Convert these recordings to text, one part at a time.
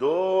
2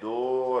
2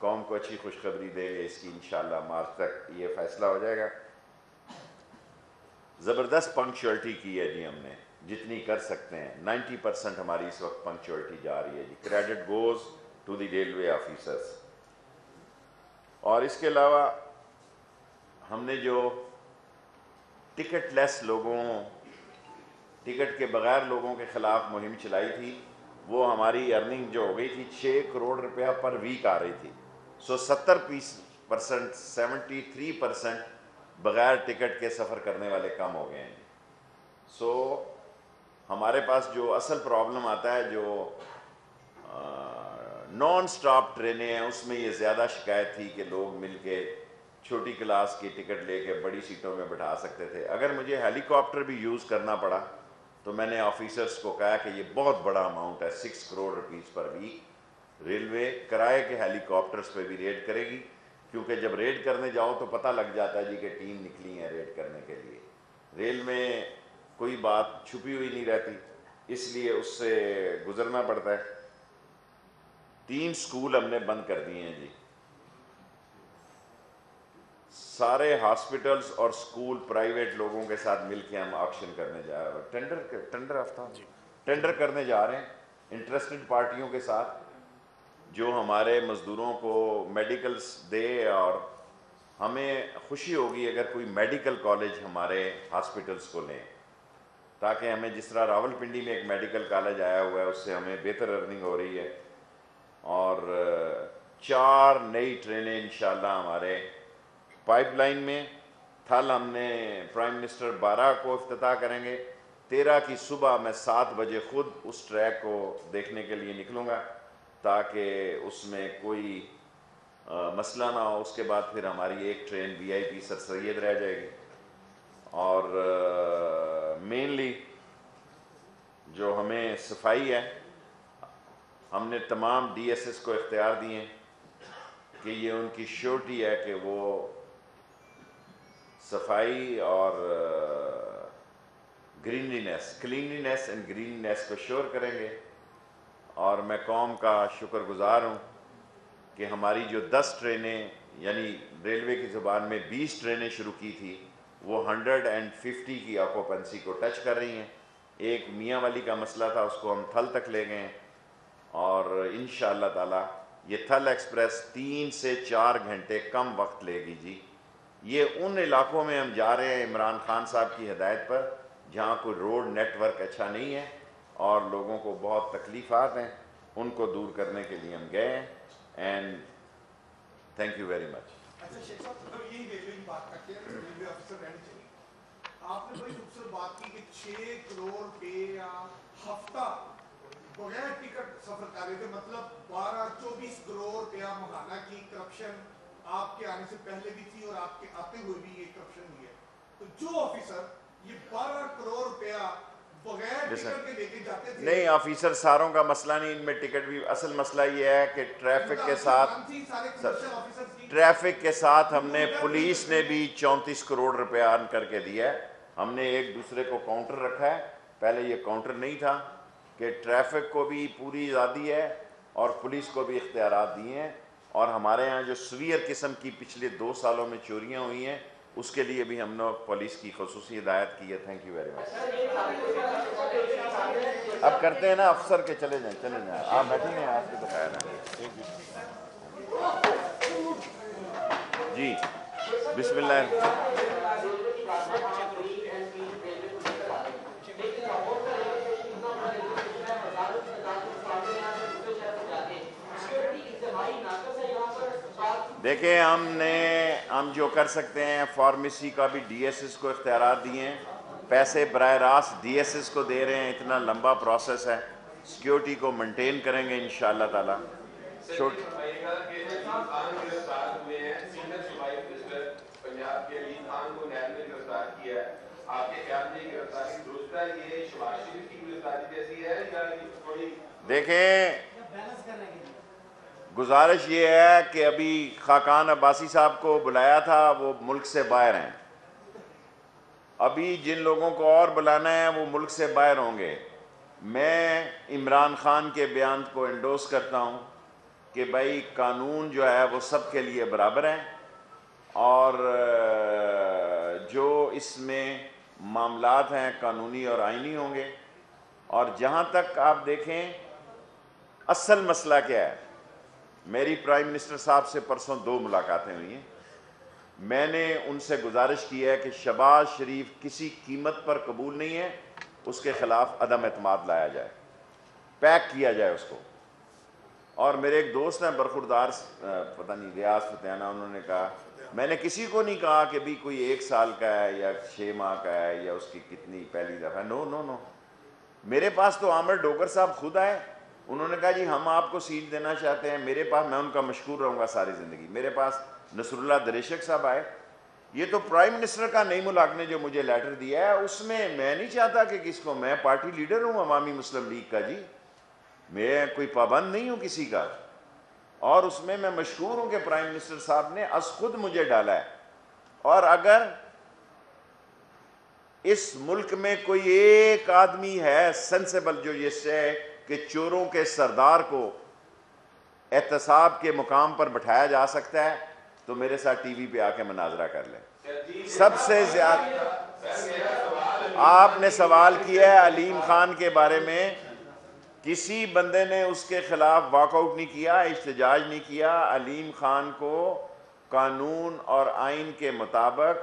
قوم کو اچھی خوشخبری دیں گے اس کی انشاءاللہ مارچ تک یہ فیصلہ ہو جائے گا. زبردست پنکچوئلٹی کی ہے جی ہم نے جتنی کر سکتے ہیں. 90% ہماری اس وقت پنکچوئلٹی جا رہی ہے جی. Credit goes to the railway officers. اور اس کے علاوہ ہم نے جو ٹکٹ لیس لوگوں، ٹکٹ کے بغیر لوگوں کے خلاف مہم چلائی تھی، وہ ہماری ارننگ جو ہو گئی تھی 6 کروڑ روپیہ پر ویک آ رہی تھی. سو 70%، 73% بغیر ٹکٹ کے سفر کرنے والے کم ہو گئے ہیں. سو ہمارے پاس جو اصل پرابلم آتا ہے جو نان سٹاپ ٹرینیں ہیں اس میں یہ زیادہ شکایت تھی کہ لوگ مل کے چھوٹی کلاس کی ٹکٹ لے کے بڑی سیٹوں میں بٹھا سکتے تھے. اگر مجھے ہیلی کاپٹر بھی یوز کرنا پڑا تو میں نے آفیسرز کو کہا کہ یہ بہت بڑا اماؤنٹ ہے، 6 crore rupees per week. Railway کرائے کے ہیلی کاپٹرز پہ بھی ریڈ کرے گی، کیونکہ جب ریڈ کرنے جاؤ تو پتہ لگ جاتا ہے جی کہ ٹیم نکلی ہے ریڈ کرنے کے لیے. ریل میں کوئی بات چھپی ہوئی نہیں رہتی، اس لیے اس سے گزرنا پڑتا ہے. 3 سکول ہم نے بند کر دیے ہیں جی. سارے ہاسپٹلز اور سکول پرائیویٹ لوگوں کے ساتھ مل کے ہم آکشن کرنے جا رہے ہیں. ٹینڈر کرنے جا رہے ہیں انٹرسٹڈ پارٹیوں کے ساتھ جو ہمارے مزدوروں کو میڈیکلز دے. اور ہمیں خوشی ہوگی اگر کوئی میڈیکل کالج ہمارے ہاسپٹلز کو لیں، تاکہ ہمیں جس طرح راول پنڈی میں ایک میڈیکل کالج آیا ہوا ہے اس سے ہمیں بہتر ارننگ ہو رہی ہے. اور 4 نئی ٹرینیں انشاءاللہ ہمارے پائپ لائن میں. تھل ہم نے پرائم منسٹر 12 کو افتتاح کریں گے. 13 کی صبح میں 7 بجے خود اس ٹریک کو دیکھنے کے لیے نکلوں گا تاکہ اس میں کوئی مسئلہ نہ ہو. اس کے بعد پھر ہماری ایک ٹرین VIP سر سید رہ جائے گی. اور مینلی جو ہمیں صفائی ہے، ہم نے تمام DSS کو اختیار دیے ہیں کہ یہ ان کی شیورٹی ہے کہ وہ صفائی اور کلینلینس اینڈ گریننیس کو شور کریں گے. اور میں قوم کا شکر گزار ہوں کہ ہماری جو 10 ٹرینیں یعنی ریلوے کی زبان میں 20 ٹرینیں شروع کی تھی وہ 150 کی آکوپنسی کو ٹچ کر رہی ہیں. ایک میاں والی کا مسئلہ تھا، اس کو ہم تھل تک لے گئے ہیں. اور انشاءاللہ تعالی یہ تھل ایکسپریس 3 سے 4 گھنٹے کم وقت لے گی جی. یہ ان علاقوں میں ہم جا رہے ہیں عمران خان صاحب کی ہدایت پر جہاں کوئی روڈ نیٹ ورک اچھا نہیں ہے اور لوگوں کو بہت تکلیفات ہیں، ان کو دور کرنے کے لیے ہم گئے ہیں. And thank you very much. اچھا شیخ صاحب یہی ریلوے کی بات کرتے ہیں، ریلوے آفیسر رہنے چاہیے. آپ نے بڑی خوبصورت بات کی کہ 6 کروڑ روپے یا ہفتہ بغیر ٹکٹ سفر کر رہے تھے، مطلب 12-24 کروڑ روپیہ ماہانہ کی کرپشن آپ کے آنے سے پہلے بھی تھی اور آپ کے آتے ہوئے بھی یہ کرپشن ہوئی ہے. تو جو آفیسر یہ 12 کروڑ روپیہ بغیر ٹکٹ کے لے کے جاتے تھے. نہیں آفیسر ساروں کا مسئلہ نہیں، ان میں ٹکٹ بھی. اصل مسئلہ یہ ہے کہ ٹریفک کے ساتھ ہم نے پولیس نے بھی 34 کروڑ روپے ارن کر کے دیا ہے. ہم نے ایک دوسرے کو کاؤنٹر رکھا ہے. پہلے یہ کاؤنٹر نہیں تھا کہ ٹریفک کو بھی پوری آزادی ہے اور پولیس کو بھی اختیارات دیے ہیں. اور ہمارے ہاں جو سویئر قسم کی پچھلے 2 سالوں میں چوریاں ہوئی ہیں اس کے لیے بھی ہم نے پولیس کی خصوصی ہدایت کی ہے. Thank you very much. اب کرتے ہیں نا افسر کے، چلے جائیں آپ بیٹھیں گے، آپ کے تو خیر ہے جی. بسم اللہ. دیکھیں ہم جو کر سکتے ہیں فارمیسی کا بھی DSS کو اختیارات دیے ہیں. پیسے براہ راست DSS کو دے رہے ہیں. اتنا لمبا پروسیس ہے. سیکیورٹی کو مینٹین کریں گے انشاءاللہ تعالی. دیکھیں گزارش یہ ہے کہ ابھی خاقان عباسی صاحب کو بلایا تھا، وہ ملک سے باہر ہیں. ابھی جن لوگوں کو اور بلانا ہے وہ ملک سے باہر ہوں گے. میں عمران خان کے بیان کو انڈوس کرتا ہوں کہ بھائی قانون جو ہے وہ سب کے لیے برابر ہیں، اور جو اس میں معاملات ہیں قانونی اور آئینی ہوں گے. اور جہاں تک آپ دیکھیں اصل مسئلہ کیا ہے، میری پرائم منسٹر صاحب سے پرسوں 2 ملاقاتیں ہوئی ہیں. میں نے ان سے گزارش کی ہے کہ شہباز شریف کسی قیمت پر قبول نہیں ہے، اس کے خلاف عدم اعتماد لایا جائے، پیک کیا جائے اس کو. اور میرے ایک دوست ہیں برخوردار، پتہ نہیں ریاض فتیانہ، انہوں نے کہا میں نے کسی کو نہیں کہا کہ بھی کوئی 1 سال کا ہے یا 6 ماہ کا ہے یا اس کی کتنی پہلی دفعہ. نو نو نو، میرے پاس تو عامر ڈوگر صاحب خود آئے، انہوں نے کہا جی ہم آپ کو سیٹ دینا چاہتے ہیں. میرے پاس، میں ان کا مشکور رہوں گا ساری زندگی، میرے پاس نصر اللہ دریشک صاحب آئے. یہ تو پرائم منسٹر کا نئی ملک نے جو مجھے لیٹر دیا ہے اس میں میں نہیں چاہتا کہ کس کو، میں پارٹی لیڈر ہوں عوامی مسلم لیگ کا، جی میں کوئی پابند نہیں ہوں کسی کا. اور اس میں مشہور ہوں کہ پرائم منسٹر صاحب نے از خود مجھے ڈالا ہے. اور اگر اس ملک میں کوئی ایک آدمی ہے سینسیبل جو یہ سے کہ چوروں کے سردار کو احتساب کے مقام پر بٹھایا جا سکتا ہے تو میرے ساتھ ٹی وی پہ آ کے مناظرہ کر لیں. سب سے زیادہ آپ نے سوال کیا ہے علیم خان کے بارے میں، کسی بندے نے اس کے خلاف واک آؤٹ نہیں کیا، احتجاج نہیں کیا. علیم خان کو قانون اور آئین کے مطابق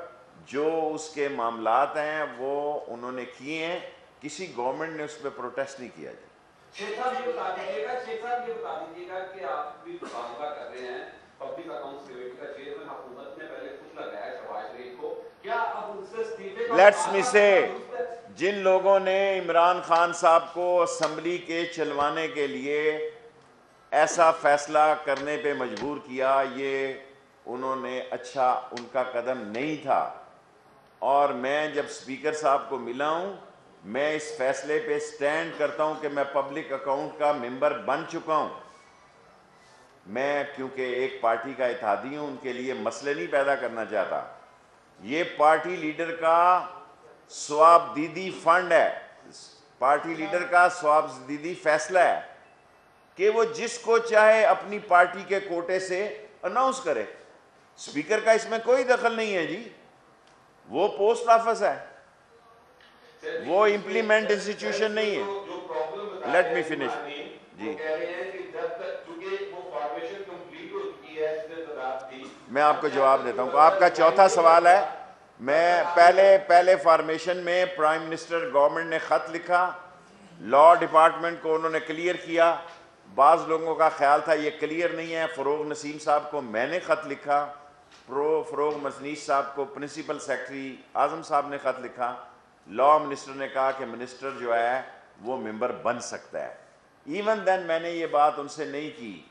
جو اس کے معاملات ہیں وہ انہوں نے کیے ہیں، کسی گورنمنٹ نے اس پہ پروٹیسٹ نہیں کیا. جی شیخ صاحب یہ بتا دیجیے گا کہ آپ بھی مطالبہ کر رہے ہیں پبلک اکاؤنٹس کمیٹی کا چیئرمین، حکومت نے پہلے کچھ لگایا شہباز شریف کو، کیا اب ان سے استعفے کا لیٹس می سے، جن لوگوں نے عمران خان صاحب کو اسمبلی کے چلوانے کے لیے ایسا فیصلہ کرنے پہ مجبور کیا، یہ انہوں نے اچھا، ان کا قدم نہیں تھا. اور میں جب اسپیکر صاحب کو ملا ہوں، میں اس فیصلے پہ سٹینڈ کرتا ہوں کہ میں پبلک اکاؤنٹ کا ممبر بن چکا ہوں. میں کیونکہ ایک پارٹی کا اتحادی ہوں، ان کے لیے مسئلے نہیں پیدا کرنا چاہتا. یہ پارٹی لیڈر کا ثواب دیدی فنڈ ہے، پارٹی لیڈر کا ثواب دیدی فیصلہ ہے کہ وہ جس کو چاہے اپنی پارٹی کے کوٹے سے اناؤنس کرے. اسپیکر کا اس میں کوئی دخل نہیں ہے جی، وہ پوسٹ آفس ہے، وہ امپلیمنٹ انسٹیٹیوشن نہیں ہے. Let me finish. جی میں آپ کو جواب دیتا ہوں. آپ کا چوتھا سوال ہے، میں پہلے فارمیشن میں پرائم منسٹر گورنمنٹ نے خط لکھا، لاء ڈپارٹمنٹ کو انہوں نے کلیئر کیا. بعض لوگوں کا خیال تھا یہ کلیئر نہیں ہے. فروغ نسیم صاحب کو میں نے خط لکھا، فروغ مسنیش صاحب کو پرنسپل سیکرٹری اعظم صاحب نے خط لکھا. لاء منسٹر نے کہا کہ منسٹر جو ہے وہ ممبر بن سکتا ہے. ایون دین میں نے یہ بات ان سے نہیں کی.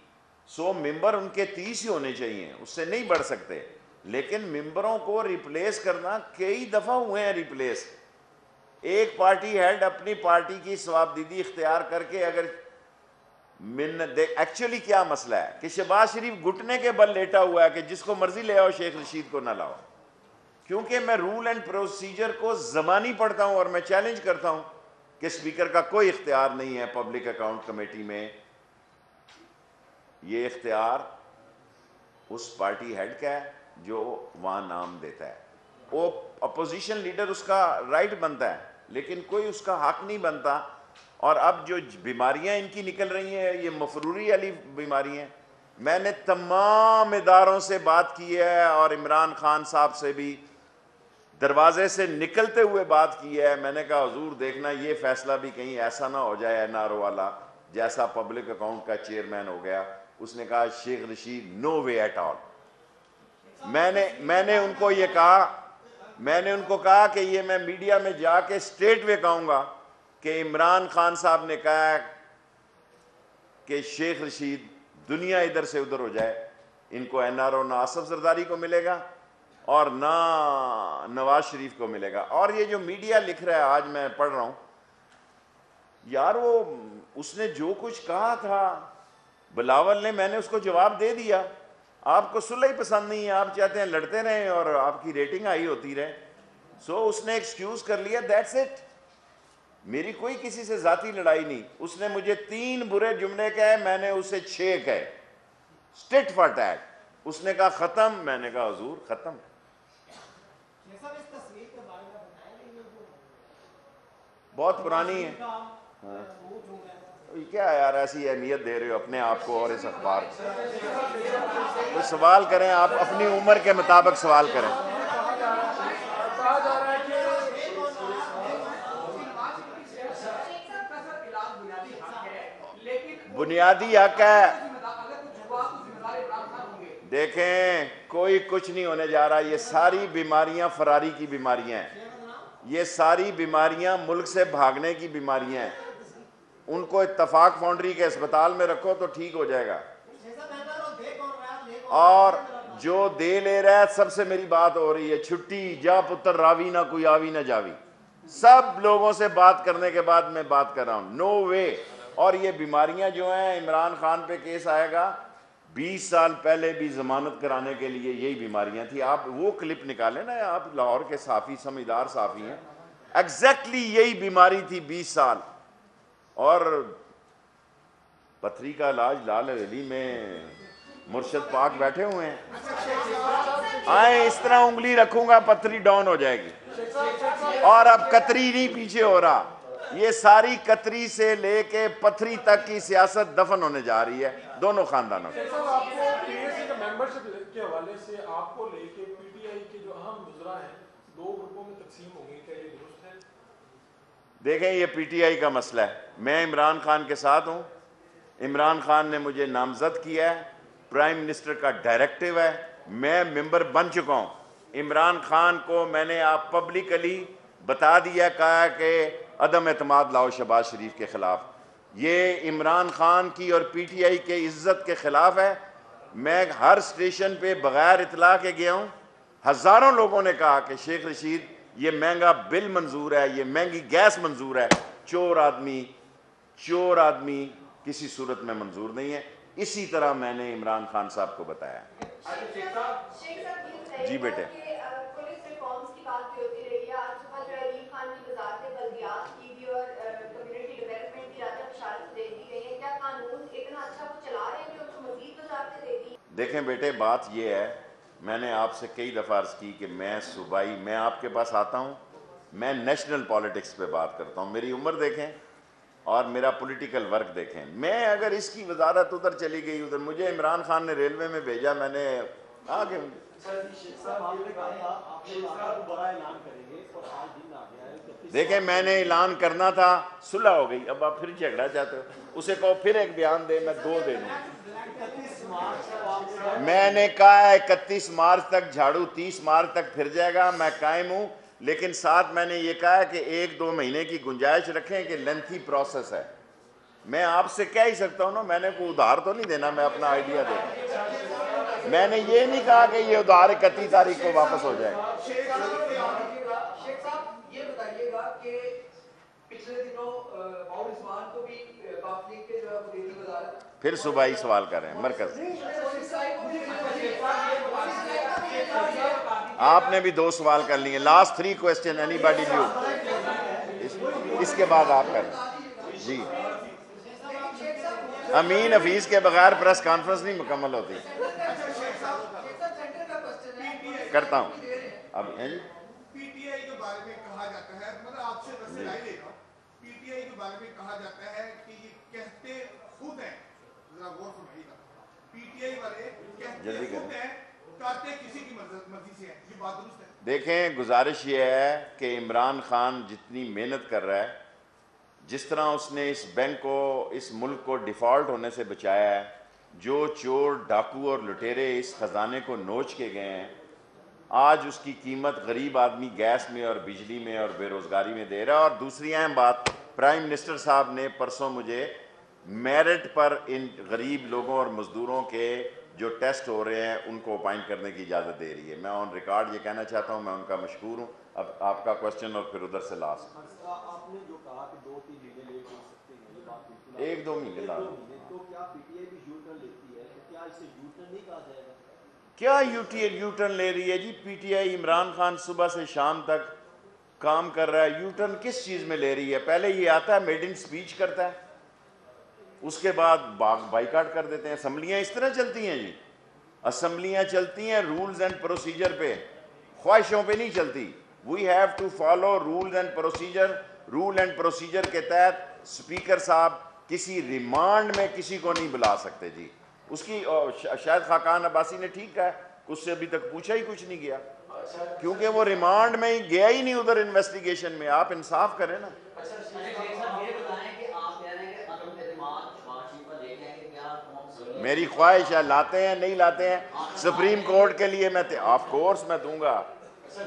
سو ممبر ان کے 30 ہی ہونے چاہیے، اس سے نہیں بڑھ سکتے. لیکن ممبروں کو ریپلیس کرنا کئی دفعہ ہوئے ہیں ریپلیس. ایک پارٹی ہیڈ اپنی پارٹی کی ثوابدیدی اختیار کر کے اگر ایکچولی کیا مسئلہ ہے کہ شہباز شریف گھٹنے کے بل لیٹا ہوا ہے کہ جس کو مرضی لے آؤ، شیخ رشید کو نہ لاؤ. کیونکہ میں رول اینڈ پروسیجر کو زبانی پڑھتا ہوں اور میں چیلنج کرتا ہوں کہ اسپیکر کا کوئی اختیار نہیں ہے پبلک اکاؤنٹ کمیٹی میں. یہ اختیار اس پارٹی ہیڈ کا ہے جو وہاں نام دیتا ہے. وہ اپوزیشن لیڈر اس کا رائٹ بنتا ہے لیکن کوئی اس کا حق نہیں بنتا. اور اب جو بیماریاں ان کی نکل رہی ہیں یہ مفروری والی بیماری ہیں. میں نے تمام اداروں سے بات کی ہے اور عمران خان صاحب سے بھی دروازے سے نکلتے ہوئے بات کی ہے. میں نے کہا حضور دیکھنا یہ فیصلہ بھی کہیں ایسا نہ ہو جائے این آر او والا جیسا پبلک اکاؤنٹ کا چیئرمین ہو گیا. اس نے کہا شیخ رشید نو وے ایٹ آل. میں نے ان کو یہ کہا، میں نے ان کو کہا کہ یہ میں میڈیا میں جا کے اسٹریٹ وے کہوں گا کہ عمران خان صاحب نے کہا کہ شیخ رشید دنیا ادھر سے ادھر ہو جائے، ان کو این آر او نہ آصف زرداری کو ملے گا اور نہ نواز شریف کو ملے گا. اور یہ جو میڈیا لکھ رہا ہے، آج میں پڑھ رہا ہوں یار، وہ اس نے جو کچھ کہا تھا بلاول نے، میں نے اس کو جواب دے دیا. آپ کو صلح ہی پسند نہیں ہے، آپ چاہتے ہیں لڑتے رہیں اور آپ کی ریٹنگ ہائی ہوتی رہے. سو اس نے ایکسکیوز کر لیا، دیٹس اٹ. میری کوئی کسی سے ذاتی لڑائی نہیں. اس نے مجھے 3 برے جملے کہے، میں نے اسے 6 کہے. ٹٹ فار ٹیٹ. اس نے کہا ختم. میں نے کہا حضور ختم. بہت پرانی ہے. کیا یار ایسی اہمیت دے رہے ہو اپنے آپ کو اور اس اخبار کو. کوئی سوال کریں آپ اپنی عمر کے مطابق سوال کریں. بنیادی حق ہے. دیکھیں کوئی کچھ نہیں ہونے جا رہا. یہ ساری بیماریاں فراری کی بیماریاں ہیں. یہ ساری بیماریاں ملک سے بھاگنے کی بیماریاں ہیں. ان کو اتفاق فاؤنڈری کے اسپتال میں رکھو تو ٹھیک ہو جائے گا. اور جو دے لے رہا ہے سب سے میری بات ہو رہی ہے. چھٹی جا پتر راوی نہ کوئی آوی نہ جاوی. سب لوگوں سے بات کرنے کے بعد میں بات کر رہا ہوں. نو وے. اور یہ بیماریاں جو ہیں عمران خان پہ کیس آئے گا. 20 سال پہلے بھی ضمانت کرانے کے لیے یہی بیماریاں تھیں. آپ وہ کلپ نکالیں نا. آپ لاہور کے صحافی سمجھدار صحافی ہیں. ایگزیکٹلی یہی بیماری تھی 20 سال. اور پتھری کا علاج لال حویلی میں مرشد پاک بیٹھے ہوئے ہیں. آئیں اس طرح انگلی رکھوں گا پتھری ڈاؤن ہو جائے گی. اور اب قطری نہیں پیچھے ہو رہا. یہ ساری قطری سے لے کے پتھری تک کی سیاست دفن ہونے جا رہی ہے دونوں خاندانوں کی. کے حوالے سے آپ کو لے کے پی ٹی آئی کے جو اہم وزراء ہیں 2 گروپوں میں تقسیم ہو گئی. کیا یہ درست ہے؟ دیکھیں یہ پی ٹی آئی کا مسئلہ ہے. میں عمران خان کے ساتھ ہوں. عمران خان نے مجھے نامزد کیا ہے. پرائم منسٹر کا ڈائریکٹیو ہے. میں ممبر بن چکا ہوں. عمران خان کو میں نے آپ پبلکلی بتا دیا کہا کہ عدم اعتماد لاؤ شہباز شریف کے خلاف. یہ عمران خان کی اور پی ٹی آئی کے عزت کے خلاف ہے. میں ہر اسٹیشن پہ بغیر اطلاع کے گیا ہوں. ہزاروں لوگوں نے کہا کہ شیخ رشید یہ مہنگا بل منظور ہے, یہ مہنگی گیس منظور ہے. چور آدمی کسی صورت میں منظور نہیں ہے. اسی طرح میں نے عمران خان صاحب کو بتایا. جی بیٹے. پولیس ریفارمز کی بات بھی ہوتی رہی ہے. آج صبح جو علی خان کی وزارت بلدیات کی بھی اور کمیونٹی ڈیولپمنٹ کی راجہ بشارت دے دی گئی ہے. کیا قانون اتنا اچھا وہ چلا رہے ہیں کہ ان کو مزید وزارتیں دے دی؟ دیکھیں بیٹے بات یہ ہے, میں نے آپ سے کئی دفعہ عرض کی کہ میں صوبائی میں آپ کے پاس آتا ہوں, میں نیشنل پالیٹکس پہ بات کرتا ہوں. میری عمر دیکھیں اور میرا پولیٹیکل ورک دیکھیں. میں اگر اس کی وزارت ادھر چلی گئی ادھر, مجھے عمران خان نے ریلوے میں بھیجا, میں نے آگے دیکھیں میں نے اعلان کرنا تھا, صلح ہو گئی. اب آپ پھر جھگڑا چاہتے ہو, اسے کہو پھر ایک بیان دے, میں 2 دے دوں. میں نے کہا 31 مارچ تک جھاڑو 30 مارچ تک پھر جائے گا, میں قائم ہوں. لیکن ساتھ میں نے یہ کہا کہ 1-2 مہینے کی گنجائش رکھیں کہ لینتھی پروسیس ہے. میں آپ سے کہہ ہی سکتا ہوں نا, میں نے کوئی ادھار تو نہیں دینا, میں اپنا آئیڈیا دے دوں. میں نے یہ نہیں کہا کہ یہ ادھار 31 تاریخ کو واپس ہو جائے گا. شیخ صاحب یہ بتائیے گا کہ پچھلے دنوں باؤ رضوان کو بھی قافلے کے جو مدیری وزارت پھر صوبائی سوال کر رہے ہیں مرکز. آپ نے بھی 2 سوال کر لیے. Last 3 question anybody new. اس کے بعد آپ کریں. جی امین حفیظ کے بغیر پریس کانفرنس نہیں مکمل ہوتی. کرتا ہوں اب. پی ٹی آئی کے بارے میں کہا جاتا ہے, مطلب آپ سے بس رائے لے گا, پی ٹی آئی کے بارے میں کہا جاتا ہے کہ یہ کہتے خود ہیں, ذرا غور فرمائیے گا, پی ٹی آئی والے کہتے خود ہیں, کرتے کسی کی مرضی سے ہیں. یہ بات درست ہے؟ دیکھیں گزارش یہ ہے کہ عمران خان جتنی محنت کر رہا ہے, جس طرح اس نے اس بینک کو, اس ملک کو ڈیفالٹ ہونے سے بچایا ہے, جو چور ڈاکو اور لٹیرے اس خزانے کو نوچ کے گئے ہیں, آج اس کی قیمت غریب آدمی گیس میں اور بجلی میں اور بے روزگاری میں دے رہا ہے. اور دوسری اہم بات, پرائم منسٹر صاحب نے پرسوں مجھے میرٹ پر ان غریب لوگوں اور مزدوروں کے جو ٹیسٹ ہو رہے ہیں ان کو اپائنٹ کرنے کی اجازت دے رہی ہے. میں آن ریکارڈ یہ کہنا چاہتا ہوں, میں ان کا مشکور ہوں. اب آپ کا کوسچن اور پھر ادھر سے لاسٹ. آپ نے جو کہا کہ 2-3 مہینے لیٹ ہو سکتے ہیں, یہ بات بالکل 1-2 مہینے لا. تو کیا پی ٹی آئی بھی یو ٹرن لیتی ہے, تو کیا اسے یو ٹرن نہیں کہا جائے گا؟ کیا یو ٹرن لے رہی ہے جی P T I? Imran Khan صبح سے شام تک کام کر رہا ہے, یو ٹرن کس چیز میں لے رہی ہے؟ پہلے یہ آتا ہے میڈ ان اسپیچ کرتا ہے, اس کے بعد بائیکاٹ کر دیتے ہیں. اسمبلیاں اس طرح چلتی ہیں جی, اسمبلیاں چلتی ہیں رولز اینڈ پروسیجر پہ, خواہشوں پہ نہیں چلتی. We have to follow rules and procedure. Rule and procedure کے تحت اسپیکر صاحب کسی ریمانڈ میں کسی کو نہیں بلا سکتے جی. اس کی شاید خاقان عباسی نے ٹھیک کہا, اس سے ابھی تک پوچھا ہی کچھ نہیں گیا, کیونکہ وہ ریمانڈ میں ہی گیا ہی نہیں ادھر انویسٹیگیشن میں. آپ انصاف کریں نا. میری خواہش ہے, لاتے ہیں نہیں لاتے ہیں, سپریم کورٹ کے لیے میں آف کورس میں دوں گا,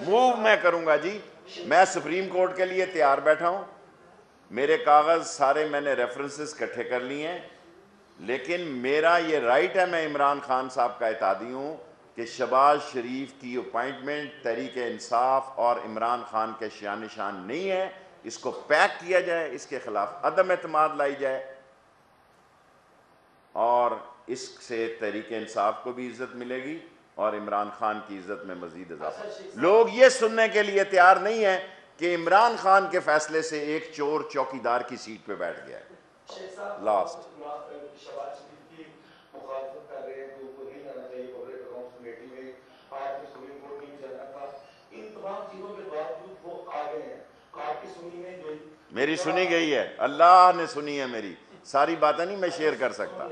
موو میں کروں گا جی. میں سپریم کورٹ کے لیے تیار بیٹھا ہوں. میرے کاغذ سارے میں نے ریفرنسز اکٹھے کر لیے ہیں, لیکن میرا یہ رائٹ ہے, میں عمران خان صاحب کا اطاعتی ہوں کہ شہباز شریف کی اپائنٹمنٹ تحریک انصاف اور عمران خان کے شان نشان نہیں ہے. اس کو پیک کیا جائے, اس کے خلاف عدم اعتماد لائی جائے, اور اس سے تحریک انصاف کو بھی عزت ملے گی اور عمران خان کی عزت میں مزید اضافہ. لوگ یہ سننے کے لیے تیار نہیں ہیں کہ عمران خان کے فیصلے سے ایک چور چوکیدار کی سیٹ پہ بیٹھ گیا ہے. لاسٹ میری سنی گئی ہے, اللہ نے سنی ہے میری ساری باتیں, نہیں میں شیئر کر سکتا.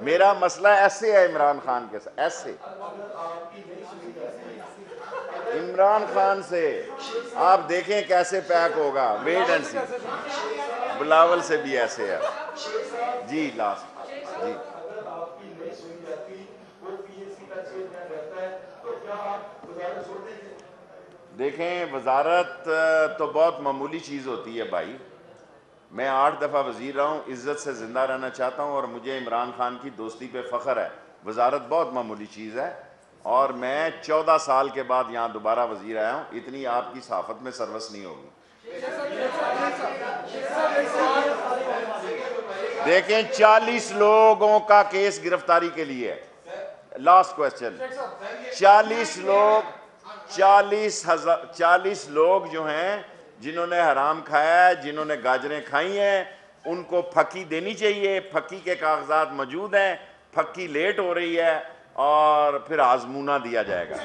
میرا مسئلہ ایسے ہے عمران خان کے ساتھ, ایسے عمران خان سے آپ دیکھیں کیسے پیک ہوگا, ویٹ اینڈ سی. بلاول سے بھی ایسے ہے جی. لاسٹ جی, دیکھیں وزارت تو بہت معمولی چیز ہوتی ہے بھائی. میں 8 دفعہ وزیر رہا ہوں, عزت سے زندہ رہنا چاہتا ہوں, اور مجھے عمران خان کی دوستی پہ فخر ہے. وزارت بہت معمولی چیز ہے, اور میں 14 سال کے بعد یہاں دوبارہ وزیر آیا ہوں. اتنی آپ کی صحافت میں سروس نہیں ہوگی. دیکھیں 40 لوگوں کا کیس گرفتاری کے لیے ہے. Last question. 40 لوگ جو ہیں جنہوں نے حرام کھایا ہے, جنہوں نے گاجریں کھائی ہیں, ان کو پھکی دینی چاہیے. پھکی کے کاغذات موجود ہیں, پھکی لیٹ ہو رہی ہے, اور پھر آزمونہ دیا جائے گا.